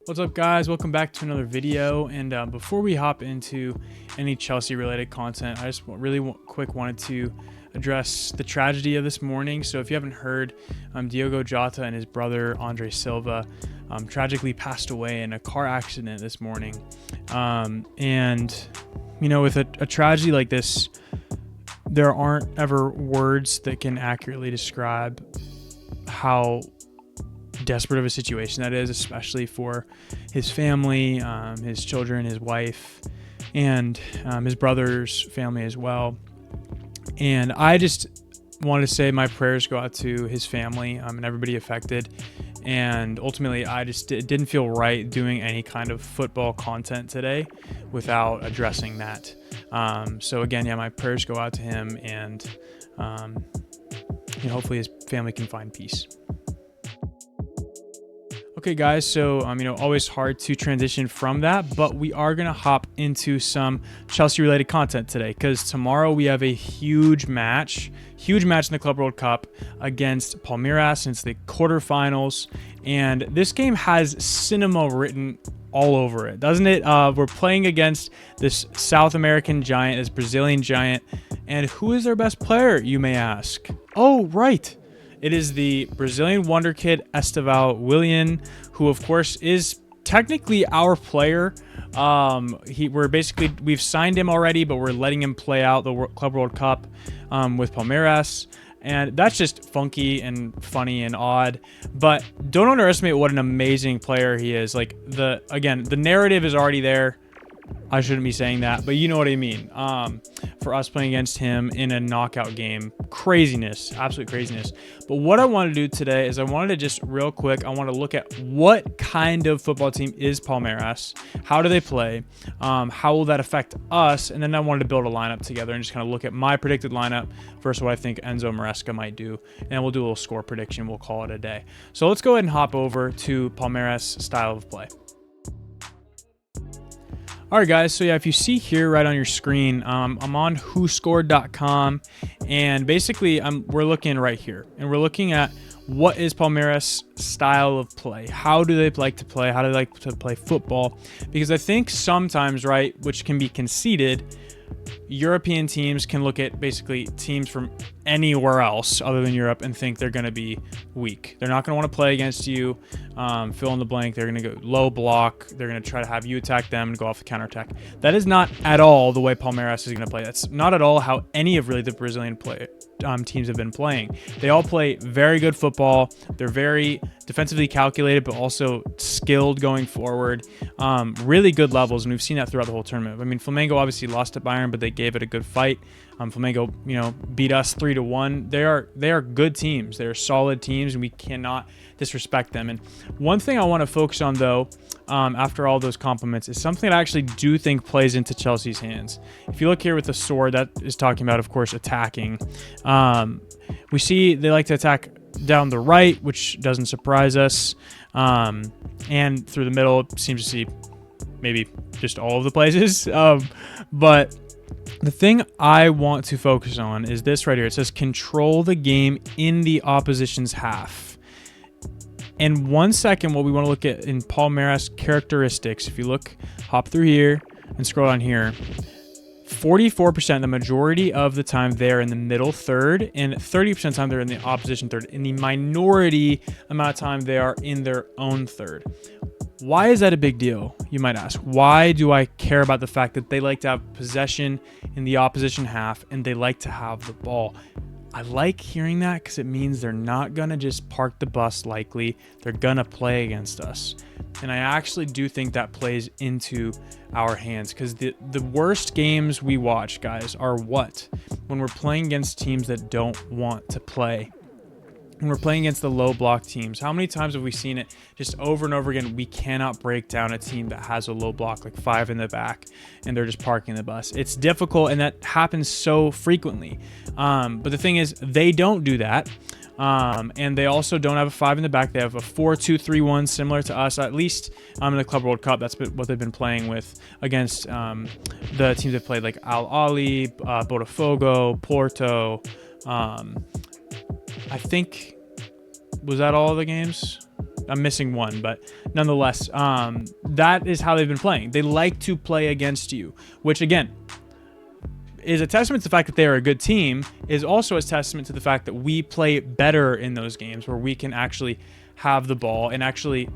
What's up, guys? Welcome back to another video. And before we hop into any Chelsea related content, I just wanted to address the tragedy of this morning. So if you haven't heard, Diogo Jota and his brother Andre Silva tragically passed away in a car accident this morning. And you know, with a tragedy like this, there aren't ever words that can accurately describe how desperate of a situation that is, especially for his family, his children, his wife, and his brother's family as well. And I just wanted to say my prayers go out to his family and everybody affected. And ultimately, I just didn't feel right doing any kind of football content today without addressing that. So again, yeah, my prayers go out to him, and hopefully his family can find peace. Okay, guys, so always hard to transition from that, but we are going to hop into some Chelsea-related content today because tomorrow we have a huge match in the Club World Cup against Palmeiras. It's the quarterfinals, and this game has cinema written all over it, doesn't it? We're playing against this South American giant, this Brazilian giant, and who is their best player, you may ask? Oh, right. It is the Brazilian wonder kid, Estevão Willian, who of course is technically our player. We've signed him already, but we're letting him play out the Club World Cup with Palmeiras. And that's just funky and funny and odd. But don't underestimate what an amazing player he is. Like, the narrative is already there. I shouldn't be saying that, but you know what I mean. For us playing against him in a knockout game, craziness, absolute craziness. But what I want to do today is I wanted to just real quick, I want to look at what kind of football team is Palmeiras, how do they play, how will that affect us, and then I wanted to build a lineup together and just kind of look at my predicted lineup versus what I think Enzo Maresca might do, and we'll do a little score prediction. We'll call it a day. So let's go ahead and hop over to Palmeiras' style of play. All right, guys, so yeah, if you see here right on your screen, I'm on whoscored.com, and basically we're looking right here, and we're looking at what is Palmeiras' style of play. How do they like to play? How do they like to play football? Because I think sometimes, right, which can be conceded, European teams can look at basically teams from anywhere else other than Europe and think they're going to be weak. They're not going to want to play against you. Fill in the blank. They're going to go low block. They're going to try to have you attack them and go off the counterattack. That is not at all the way Palmeiras is going to play. That's not at all how any of really the Brazilian teams have been playing. They all play very good football. They're very defensively calculated, but also skilled going forward. Really good levels, and we've seen that throughout the whole tournament. I mean, Flamengo obviously lost to Bayern, but they gave it a good fight. Flamengo, beat us 3-1. They are good teams. They're solid teams, and we cannot disrespect them. And one thing I want to focus on, though, after all those compliments, is something that I actually do think plays into Chelsea's hands. If you look here with the sword, that is talking about, of course, attacking. We see they like to attack down the right, which doesn't surprise us. And through the middle, it seems to see maybe just all of the places. But the thing I want to focus on is this right here. It says control the game in the opposition's half. And 1 second, what we want to look at in Palmeiras characteristics, if you hop through here and scroll down here, 44%, the majority of the time they're in the middle third, and 30% of the time they're in the opposition third. In the minority amount of time, they are in their own third. Why is that a big deal, you might ask? Why do I care about the fact that they like to have possession in the opposition half and they like to have the ball? I like hearing that because it means they're not going to just park the bus likely. They're going to play against us. And I actually do think that plays into our hands because the worst games we watch, guys, are what? When we're playing against teams that don't want to play. When we're playing against the low block teams, how many times have we seen it just over and over again? We cannot break down a team that has a low block, like 5 in the back, and they're just parking the bus. It's difficult, and that happens so frequently. But the thing is, they don't do that. And they also don't have a 5 in the back. They have a 4-2-3-1, similar to us, at least in the Club World Cup. That's what they've been playing with against the teams they've played, like Al Ahly, Botafogo, Porto. I think, was that all the games? I'm missing one, but nonetheless, that is how they've been playing. They like to play against you, which again is a testament to the fact that they are a good team, is also a testament to the fact that we play better in those games where we can actually have the ball and actually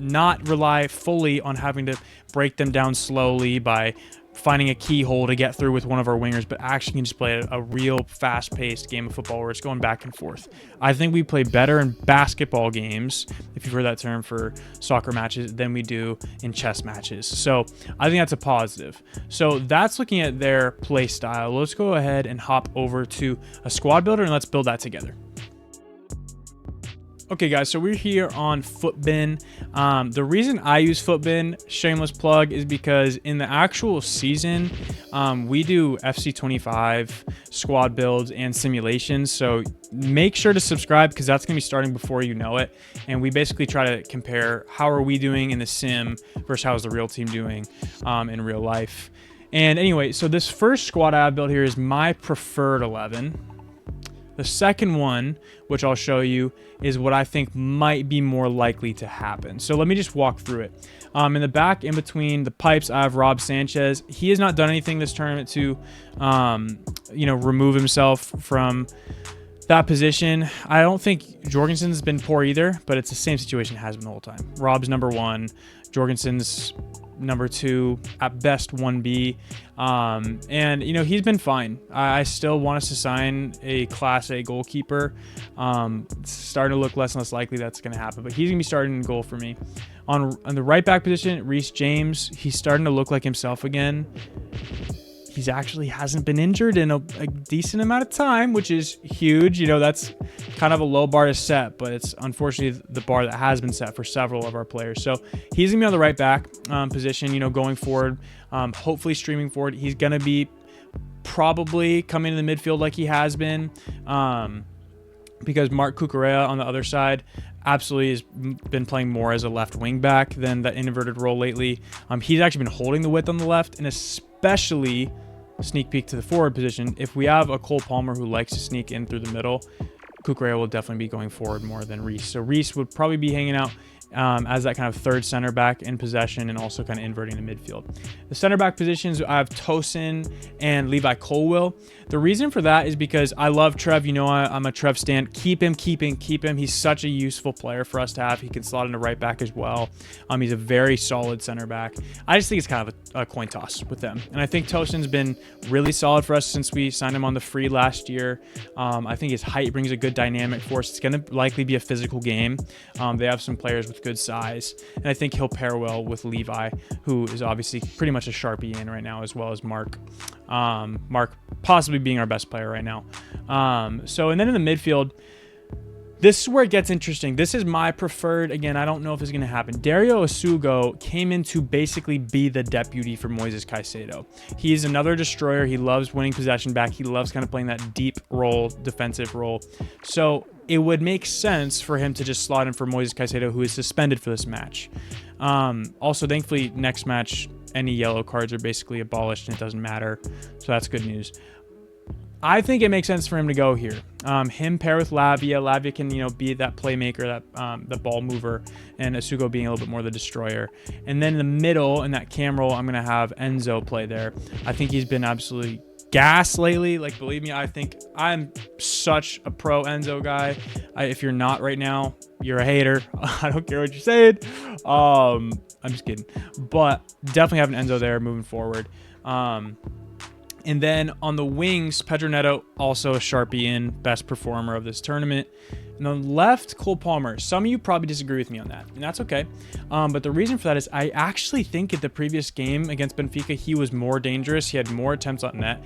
not rely fully on having to break them down slowly by finding a keyhole to get through with one of our wingers, but actually can just play a real fast-paced game of football where it's going back and forth. I think we play better in basketball games, if you've heard that term for soccer matches, than we do in chess matches. So I think that's a positive. So that's looking at their play style. Let's go ahead and hop over to a squad builder and let's build that together. Okay guys, so we're here on Footbin. The reason I use Footbin, shameless plug, is because in the actual season, we do FC25 squad builds and simulations. So make sure to subscribe because that's going to be starting before you know it. And we basically try to compare how are we doing in the sim versus how is the real team doing in real life. And anyway, so this first squad I have built here is my preferred 11. The second one, which I'll show you, is what I think might be more likely to happen. So let me just walk through it. In the back, in between the pipes, I have Rob Sanchez. He has not done anything this tournament to, remove himself from that position. I don't think Jorgensen's been poor either, but it's the same situation it has been the whole time. Rob's number 1, Jorgensen's number 2, at best 1B. And he's been fine. I still want us to sign a Class A goalkeeper. It's starting to look less and less likely that's going to happen, but he's going to be starting in goal for me. On the right back position, Reece James, he's starting to look like himself again. He's actually hasn't been injured in a decent amount of time, which is huge. That's kind of a low bar to set, but it's unfortunately the bar that has been set for several of our players. So he's gonna be on the right back position, going forward, hopefully streaming forward. He's gonna be probably coming in the midfield like he has been, because Mark Cucurella on the other side absolutely has been playing more as a left wing back than that inverted role lately. He's actually been holding the width on the left, and especially sneak peek to the forward position. If we have a Cole Palmer who likes to sneak in through the middle, Cucurella will definitely be going forward more than Reece. So Reece would probably be hanging out as that kind of third center back in possession and also kind of inverting the midfield. The center back positions, I have Tosin and Levi Colwill. The reason for that is because I love Trev. I'm a Trev stan. Keep him. He's such a useful player for us to have. He can slot into right back as well. He's a very solid center back. I just think it's kind of a coin toss with them. And I think Tosin's been really solid for us since we signed him on the free last year. I think his height brings a good dynamic for us. It's going to likely be a physical game. They have some players with good size, and I think he'll pair well with Levi, who is obviously pretty much a Sharpie in right now, as well as Mark. Mark possibly being our best player right now. And then in the midfield, this is where it gets interesting. This is my preferred. Again, I don't know if it's going to happen. Dario Asugo came in to basically be the deputy for Moises Caicedo. He's another destroyer. He loves winning possession back. He loves kind of playing that deep role, defensive role. So it would make sense for him to just slot in for Moises Caicedo, who is suspended for this match. Also, thankfully, next match, any yellow cards are basically abolished and it doesn't matter. So that's good news. I think it makes sense for him to go here. Him pair with Lavia. Lavia can, be that playmaker, that the ball mover, and Asugo being a little bit more the destroyer. And then in the middle, in that cam role, I'm going to have Enzo play there. I think he's been absolutely gas lately. Like, believe me, I think I'm such a pro Enzo guy. If you're not right now, you're a hater. I don't care what you're saying. I'm just kidding. But definitely having Enzo there moving forward. And then on the wings, Pedro Neto, also a Sharpie in, best performer of this tournament. And on the left, Cole Palmer. Some of you probably disagree with me on that, and that's okay. But the reason for that is I actually think at the previous game against Benfica, he was more dangerous. He had more attempts on net.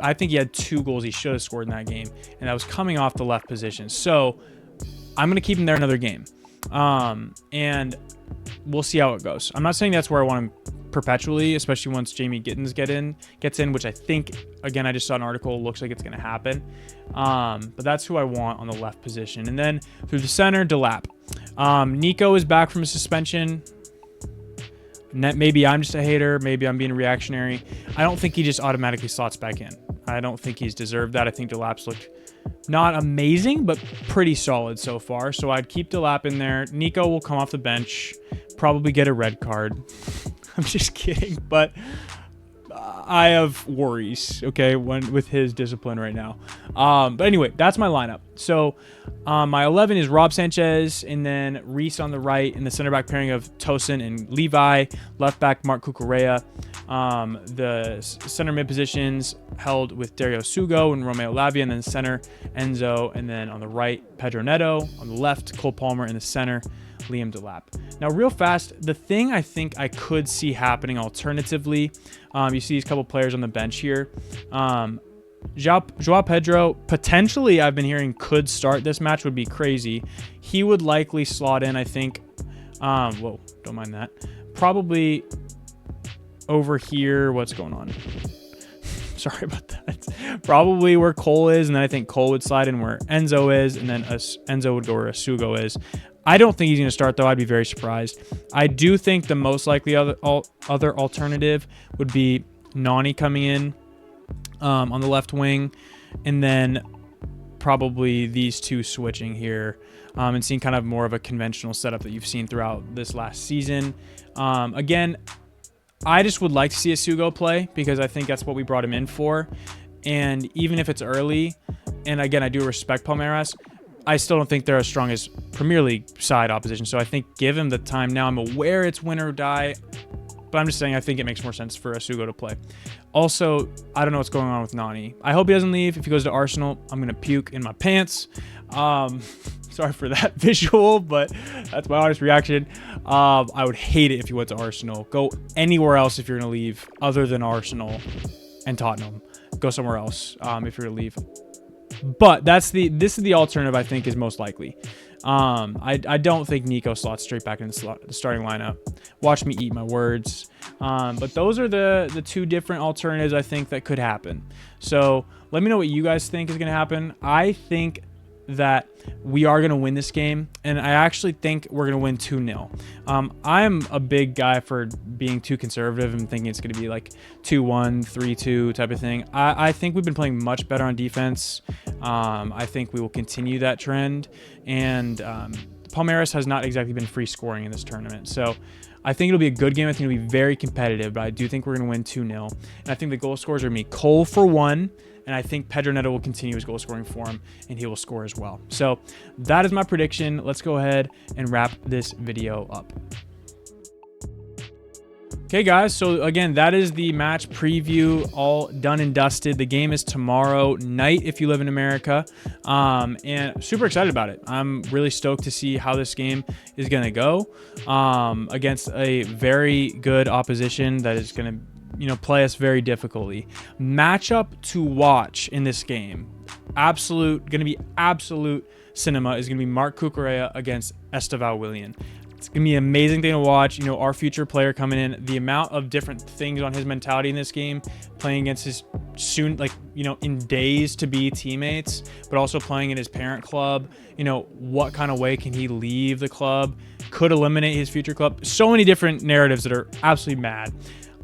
I think he had 2 goals he should have scored in that game, and that was coming off the left position. So I'm going to keep him there another game, and we'll see how it goes. I'm not saying that's where I want him perpetually, especially once Jamie Gittins gets in, which I think, again, I just saw an article, looks like it's going to happen. But that's who I want on the left position. And then through the center, Delap. Nico is back from a suspension. Maybe I'm just a hater. Maybe I'm being reactionary. I don't think he just automatically slots back in. I don't think he's deserved that. I think Delap's looked not amazing, but pretty solid so far. So I'd keep Delap in there. Nico will come off the bench, probably get a red card. I'm just kidding, but I have worries, okay, with his discipline right now. But anyway, that's my lineup. So my 11 is Rob Sanchez, and then Reese on the right, and the center back pairing of Tosin and Levi. Left back Mark Cucurella. The center mid positions held with Dario Sugo and Romeo Lavia, and then center Enzo, and then on the right Pedro Neto. On the left Cole Palmer, in the center Liam Delap. Now, real fast, the thing I think I could see happening alternatively, you see these couple players on the bench here. Joao Pedro, potentially, I've been hearing could start this match, would be crazy. He would likely slot in, I think. Whoa, don't mind that. Probably over here. What's going on? Sorry about that. Probably where Cole is, and then I think Cole would slide in where Enzo is, and then Enzo would go where Asugo is. I don't think he's going to start, though. I'd be very surprised. I do think the most likely other alternative would be Nani coming in on the left wing, and then probably these two switching here and seeing kind of more of a conventional setup that you've seen throughout this last season. Again, I just would like to see Asugo play because I think that's what we brought him in for. And even if it's early, and again, I do respect Palmeiras, I still don't think they're as strong as Premier League side opposition. So I think give him the time now. I'm aware it's win or die, but I'm just saying I think it makes more sense for Asugo to play. Also, I don't know what's going on with Nani. I hope he doesn't leave. If he goes to Arsenal, I'm going to puke in my pants. Sorry for that visual, but that's my honest reaction. I would hate it if he went to Arsenal. Go anywhere else if you're going to leave other than Arsenal and Tottenham. Go somewhere else if you're going to leave. But this is the alternative I think is most likely. I don't think Nico slots straight back into the starting lineup. Watch me eat my words. But those are the two different alternatives I think that could happen. So let me know what you guys think is going to happen. I think that we are going to win this game, and I actually think we're going to win 2-0. I'm a big guy for being too conservative and thinking it's going to be like 2-1, 3-2 type of thing. I think we've been playing much better on defense. I think we will continue that trend, and Palmeiras has not exactly been free scoring in this tournament. So I think it'll be a good game. I think it'll be very competitive, but I do think we're going to win 2-0. And I think the goal scorers are going to be Cole for 1, and I think Pedro Neto will continue his goal scoring form, and he will score as well. So that is my prediction. Let's go ahead and wrap this video up. Okay, guys, so again, that is the match preview, all done and dusted. The game is tomorrow night if you live in America, and super excited about it. I'm really stoked to see how this game is going to go against a very good opposition that is going to play us very difficultly. Matchup to watch in this game, going to be absolute cinema, is going to be Mark Cucurella against Estevão Willian. It's going to be an amazing thing to watch. Our future player coming in, the amount of different things on his mentality in this game, playing against his soon, in days to be teammates, but also playing in his parent club. What kind of way can he leave the club? Could eliminate his future club. So many different narratives that are absolutely mad.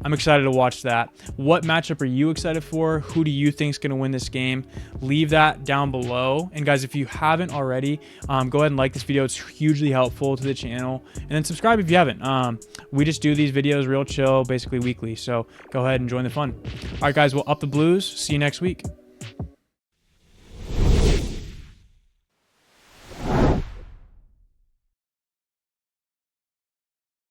I'm excited to watch that. What matchup are you excited for? Who do you think is going to win this game? Leave that down below. And guys, if you haven't already, go ahead and like this video. It's hugely helpful to the channel. And then subscribe if you haven't. We just do these videos real chill, basically weekly. So go ahead and join the fun. All right, guys, we'll up the blues. See you next week.